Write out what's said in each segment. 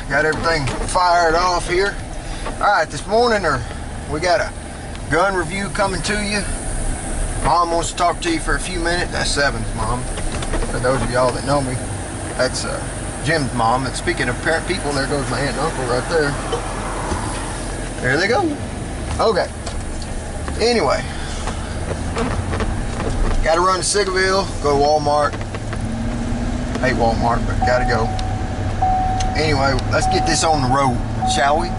got everything fired off here. Alright, this morning we got a gun review coming to you. Mom wants to talk to you for a few minutes. That's Seven's mom. For those of y'all that know me, that's Jim's mom. And speaking of parent people, there goes my aunt and uncle right there. There they go. Okay. Anyway, got to run to Sigerville, go to Walmart. Hate Walmart, but gotta go. Anyway, let's get this on the road, shall we?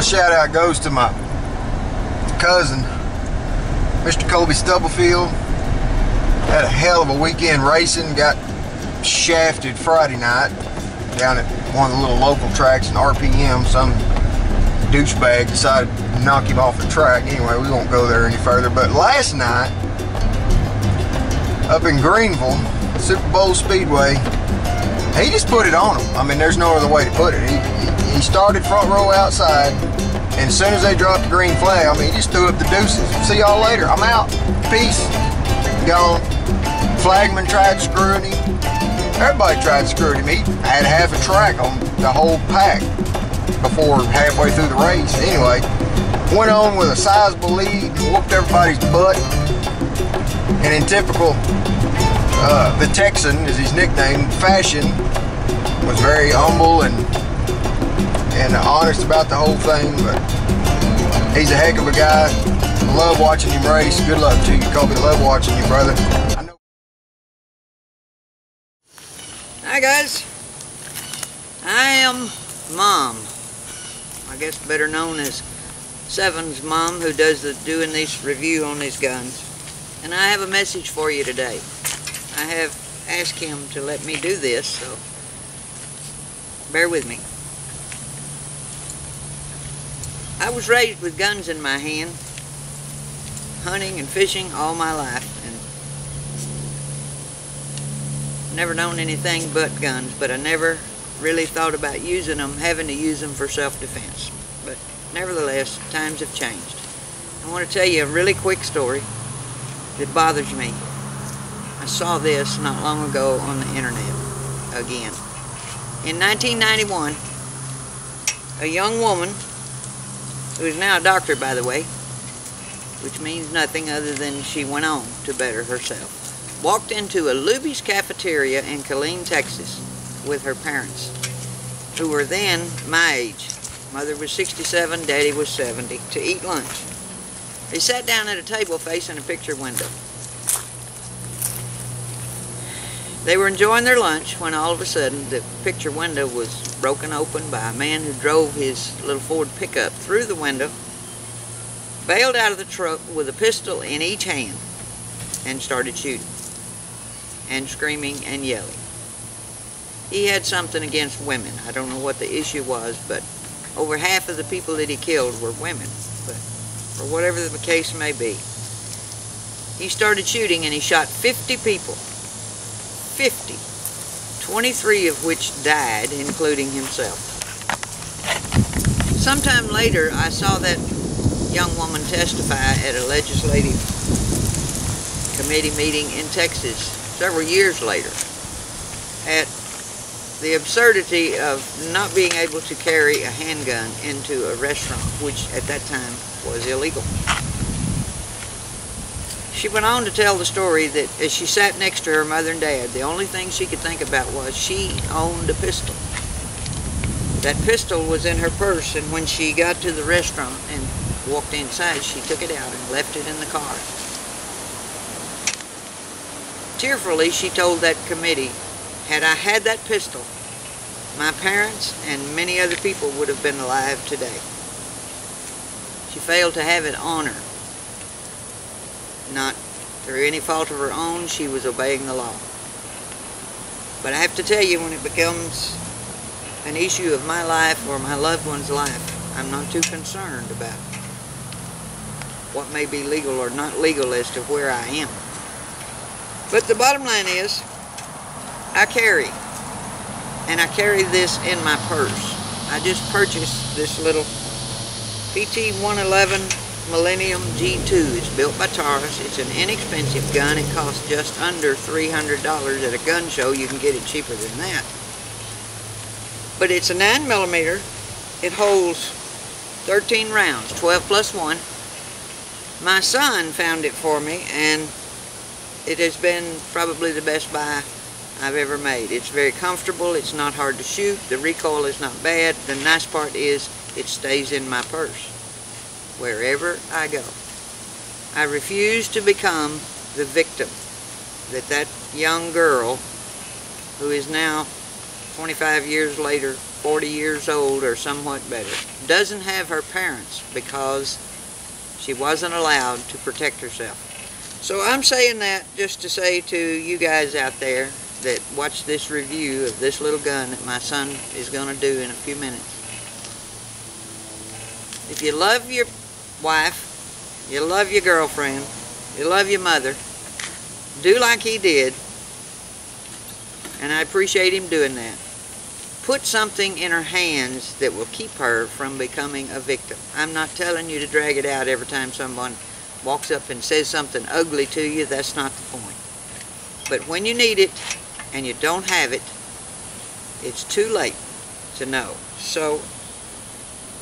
Shout out goes to my cousin, Mr. Colby Stubblefield. Had a hell of a weekend racing. Got shafted Friday night down at one of the little local tracks in RPM. Some douchebag decided to knock him off the track. Anyway, we won't go there any further. But last night, up in Greenville, Super Bowl Speedway, he just put it on him. I mean, there's no other way to put it. He started front row outside, and as soon as they dropped the green flag, I mean, he just threw up the deuces. See y'all later. I'm out. Peace. Gone. Flagman tried screwing him. Everybody tried screwing him. He had half a track on the whole pack before halfway through the race. Anyway, went on with a sizable lead, whooped everybody's butt. And in typical the Texan is his nickname fashion, was very humble and honest about the whole thing, but he's a heck of a guy. I love watching him race. Good luck to you, Colby. Love watching you, brother. Hi guys, I am Mom. I guess better known as Seven's mom, who does doing this review on these guns. And I have a message for you today. I have asked him to let me do this, so bear with me. I was raised with guns in my hand, hunting and fishing all my life, and never known anything but guns, but I never really thought about using them, having to use them for self-defense. But nevertheless, times have changed. I want to tell you a really quick story that bothers me. I saw this not long ago on the internet again. In 1991, a young woman, who is now a doctor, by the way, which means nothing other than she went on to better herself, walked into a Luby's cafeteria in Killeen, Texas, with her parents, who were then my age. Mother was 67, Daddy was 70, to eat lunch. They sat down at a table facing a picture window. They were enjoying their lunch when all of a sudden the picture window was broken open by a man who drove his little Ford pickup through the window, bailed out of the truck with a pistol in each hand, and started shooting and screaming and yelling. He had something against women. I don't know what the issue was, but over half of the people that he killed were women. But for whatever the case may be, he started shooting and he shot 50 people. 50, 23 of which died, including himself. Sometime later, I saw that young woman testify at a legislative committee meeting in Texas several years later at the absurdity of not being able to carry a handgun into a restaurant, which at that time was illegal. She went on to tell the story that as she sat next to her mother and dad, the only thing she could think about was she owned a pistol. That pistol was in her purse, and when she got to the restaurant and walked inside, she took it out and left it in the car. Tearfully, she told that committee, had I had that pistol, my parents and many other people would have been alive today. She failed to have it on her. Not through any fault of her own, she was obeying the law. But I have to tell you, when it becomes an issue of my life or my loved one's life, I'm not too concerned about what may be legal or not legal as to where I am. But the bottom line is, I carry, and I carry this in my purse. I just purchased this little PT111 Millennium G2. It's built by Taurus. It's an inexpensive gun. It costs just under $300 at a gun show. You can get it cheaper than that. But it's a 9mm. It holds 13 rounds, 12 plus 1. My son found it for me, and it has been probably the best buy I've ever made. It's very comfortable. It's not hard to shoot. The recoil is not bad. The nice part is it stays in my purse wherever I go. I refuse to become the victim that young girl who is now 25 years later, 40 years old or somewhat better, doesn't have her parents because she wasn't allowed to protect herself. So I'm saying that just to say to you guys out there that watch this review of this little gun that my son is going to do in a few minutes. If you love your wife, you love your girlfriend, you love your mother, do like he did, and I appreciate him doing that. Put something in her hands that will keep her from becoming a victim. I'm not telling you to drag it out every time someone walks up and says something ugly to you. That's not the point. But when you need it and you don't have it, it's too late to know. So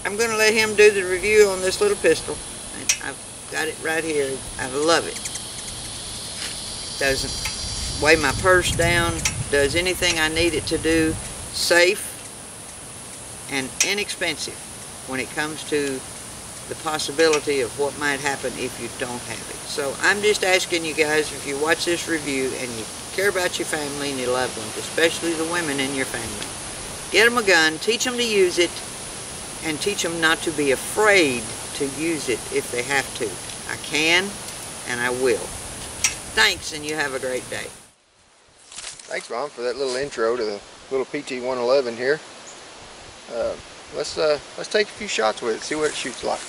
I'm going to let him do the review on this little pistol. And I've got it right here. I love it. Doesn't weigh my purse down, does anything I need it to do. Safe and inexpensive when it comes to the possibility of what might happen if you don't have it. So I'm just asking you guys, if you watch this review and you care about your family and your loved ones, especially the women in your family, get them a gun, teach them to use it, and teach them not to be afraid to use it if they have to. I can and I will. Thanks, and you have a great day. Thanks, Mom, for that little intro to the little PT111 here. Let's take a few shots with it, see what it shoots like.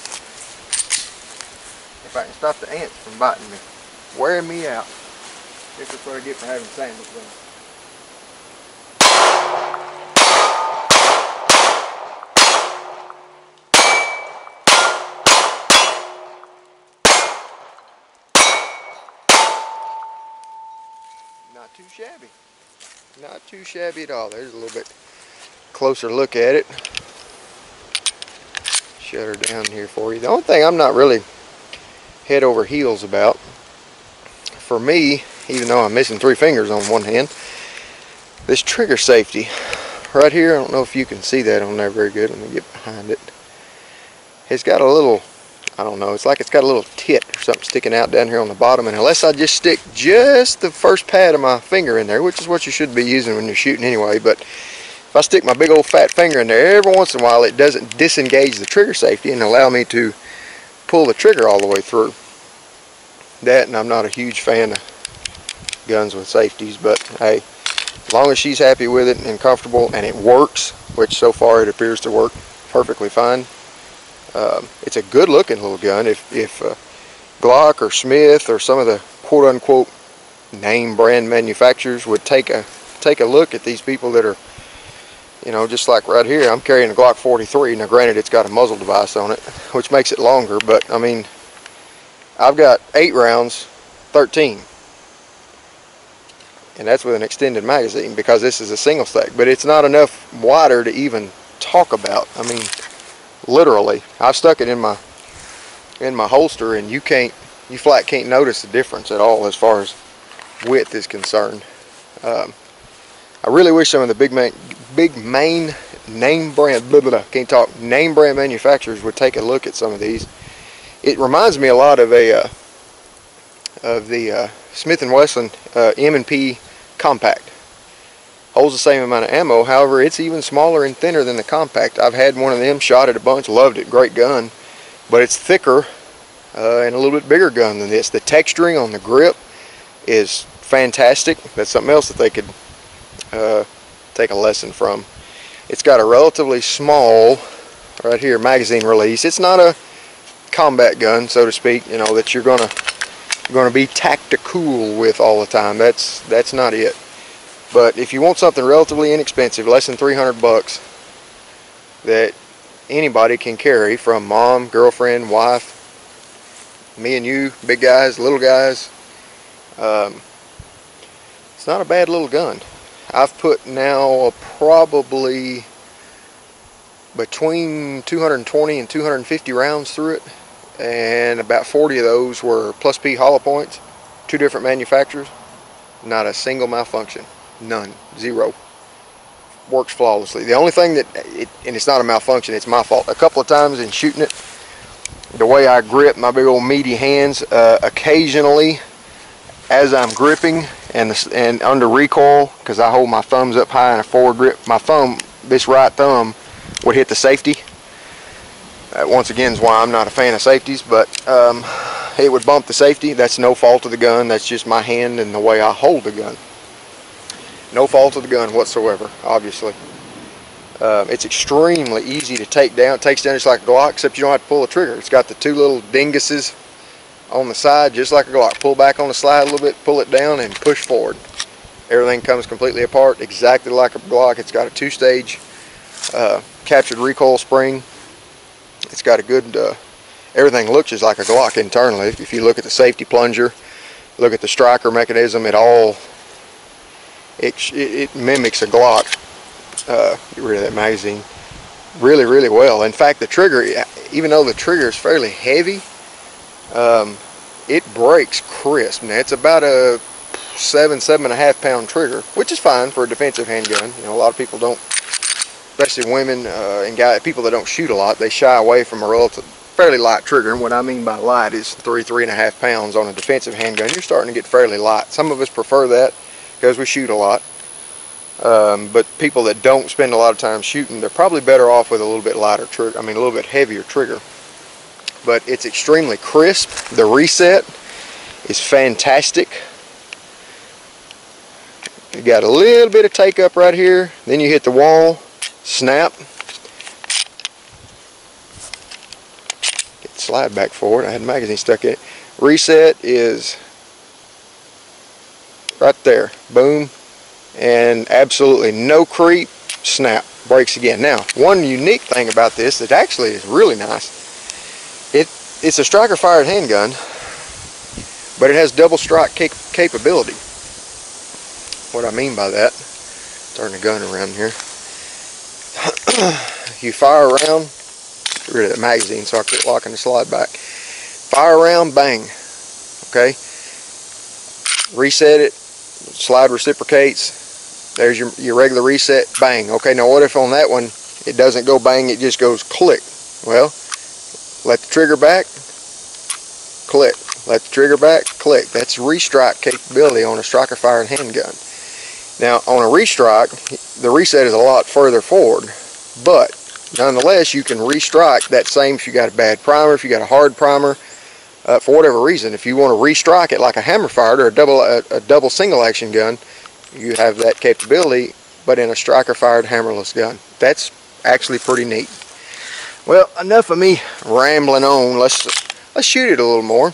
If I can stop the ants from biting me, wearing me out. I guess that's what I get for having sandals on. Not too shabby. Not too shabby at all. There's a little bit closer look at it. Shut her down here for you. The only thing I'm not really head over heels about, for me, even though I'm missing 3 fingers on one hand, this trigger safety right here, I don't know if you can see that on there very good. Let me get behind it. It's got a little, I don't know, it's like it's got a little tit or something sticking out down here on the bottom, and unless I just stick just the first pad of my finger in there, which is what you should be using when you're shooting anyway, but if I stick my big old fat finger in there, every once in a while it doesn't disengage the trigger safety and allow me to pull the trigger all the way through. That, and I'm not a huge fan of guns with safeties, but hey, as long as she's happy with it and comfortable and it works, which so far it appears to work perfectly fine, it's a good looking little gun. If Glock or Smith or some of the quote-unquote name brand manufacturers would take a look at these people that are, you know, just like right here, I'm carrying a Glock 43. Now granted, it's got a muzzle device on it, which makes it longer, but I mean, I've got 8 rounds, 13. And that's with an extended magazine because this is a single stack, but it's not enough wider to even talk about. I mean, literally, I've stuck it in my holster, and you flat can't notice the difference at all as far as width is concerned. I really wish some of the big main name brand name brand manufacturers would take a look at some of these. It reminds me a lot of the Smith & Wesson M&P compact. Holds the same amount of ammo, however it's even smaller and thinner than the compact. I've had one of them, shot it a bunch, loved it, great gun, but it's thicker and a little bit bigger gun than this. The texturing on the grip is fantastic. That's something else that they could take a lesson from. It's got a relatively small, right here, magazine release. It's not a combat gun, so to speak, you know, that you're gonna be tactical with all the time. That's not it. But if you want something relatively inexpensive, less than 300 bucks, that anybody can carry, from mom, girlfriend, wife, me and you, big guys, little guys, it's not a bad little gun. I've put now probably between 220 and 250 rounds through it, and about 40 of those were plus P hollow points, 2 different manufacturers. Not a single malfunction, none, 0. Works flawlessly. The only thing that and it's not a malfunction, it's my fault. A couple of times in shooting it, the way I grip my big old meaty hands, occasionally as I'm gripping and under recoil, because I hold my thumbs up high in a forward grip, my thumb, this right thumb, would hit the safety. Once again is why I'm not a fan of safeties, but it would bump the safety. That's no fault of the gun, that's just my hand and the way I hold the gun. No fault of the gun whatsoever, obviously. It's extremely easy to take down. It takes down just like a Glock, except you don't have to pull the trigger. It's got the 2 little dinguses on the side, just like a Glock. Pull back on the slide a little bit, pull it down, and push forward. Everything comes completely apart, exactly like a Glock. It's got a 2-stage captured recoil spring. It's got a good, everything looks just like a Glock internally. If you look at the safety plunger, look at the striker mechanism, it mimics a Glock. Get rid of that magazine. Really, really well. In fact, the trigger, even though the trigger is fairly heavy, it breaks crisp. Now, it's about a 7.5 pound trigger, which is fine for a defensive handgun. You know, a lot of people don't, especially women and guys, people that don't shoot a lot, they shy away from a fairly light trigger. And what I mean by light is 3.5 pounds on a defensive handgun. You're starting to get fairly light. Some of us prefer that because we shoot a lot. But people that don't spend a lot of time shooting, they're probably better off with a little bit lighter trigger, a little bit heavier trigger. But it's extremely crisp. The reset is fantastic. You got a little bit of take up right here, then you hit the wall, snap. Get the slide back forward. I had the magazine stuck in it. Reset is right there. Boom. And absolutely no creep. Snap. Breaks again. Now, one unique thing about this that actually is really nice, it's a striker fired handgun, but it has double strike capability. What I mean by that, turn the gun around here. You fire around, get rid of that magazine so I quit locking the slide back. Fire around, bang. Okay. Reset it, slide reciprocates. There's your regular reset, bang. Okay, now what if on that one it doesn't go bang, it just goes click? Well, let the trigger back, click. Let the trigger back, click. That's restrike capability on a striker fired handgun. Now on a restrike, the reset is a lot further forward, but nonetheless you can restrike that same if you got a bad primer, if you got a hard primer, for whatever reason. If you want to restrike it like a hammer fired or a double single action gun, you have that capability, but in a striker fired hammerless gun. That's actually pretty neat. Well, enough of me rambling on. Let's shoot it a little more.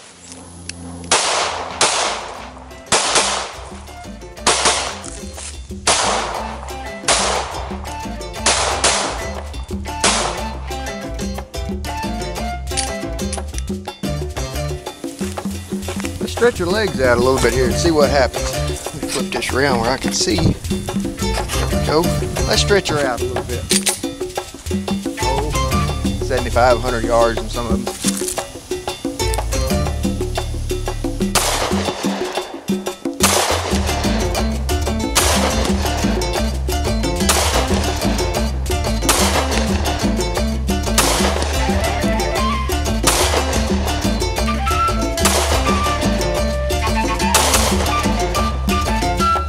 Let's stretch your legs out a little bit here and see what happens. Let me flip this around where I can see. There we go. Let's stretch her out a little bit. 7,500 yards in some of them.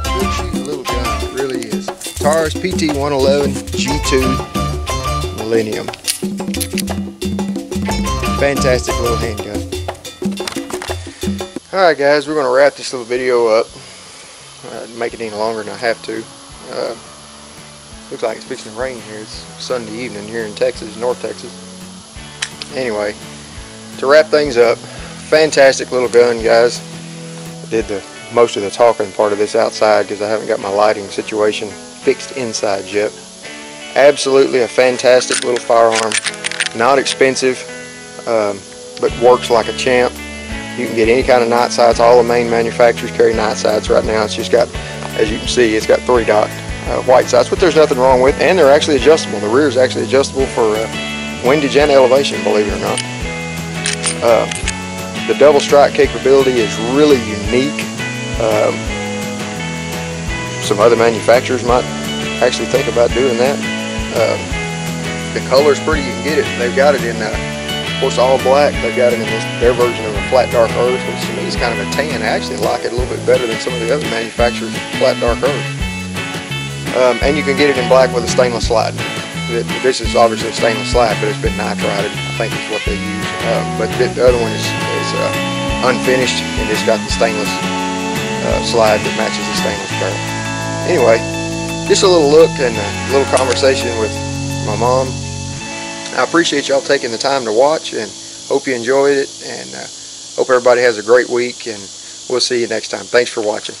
Good shooting little gun, it really is. Taurus PT111 G2 Millennium. Fantastic little handgun. Alright guys, we're going to wrap this little video up. Make it any longer than I have to. Looks like it's fixing to rain here. It's Sunday evening here in Texas, North Texas. Anyway, to wrap things up, fantastic little gun, guys. I did most of the talking part of this outside because I haven't got my lighting situation fixed inside yet. Absolutely a fantastic little firearm. Not expensive, but works like a champ. You can get any kind of night sights. All the main manufacturers carry night sights right now. It's just got, as you can see, it's got 3-dot white sights, but there's nothing wrong with, and they're actually adjustable. The rear is actually adjustable for windage and elevation, believe it or not. The double strike capability is really unique. Some other manufacturers might actually think about doing that. The color's pretty. You can get it. They've got it in, of course, all black. They've got it in their version of a flat dark earth, which to me is kind of a tan. I actually like it a little bit better than some of the other manufacturers of flat dark earth. And you can get it in black with a stainless slide. This is obviously a stainless slide, but it's been nitrided. I think it's what they use. But the other one is unfinished, and it's got the stainless slide that matches the stainless barrel. Anyway, just a little look and a little conversation with my mom. I appreciate y'all taking the time to watch, and hope you enjoyed it, and hope everybody has a great week, and we'll see you next time. Thanks for watching.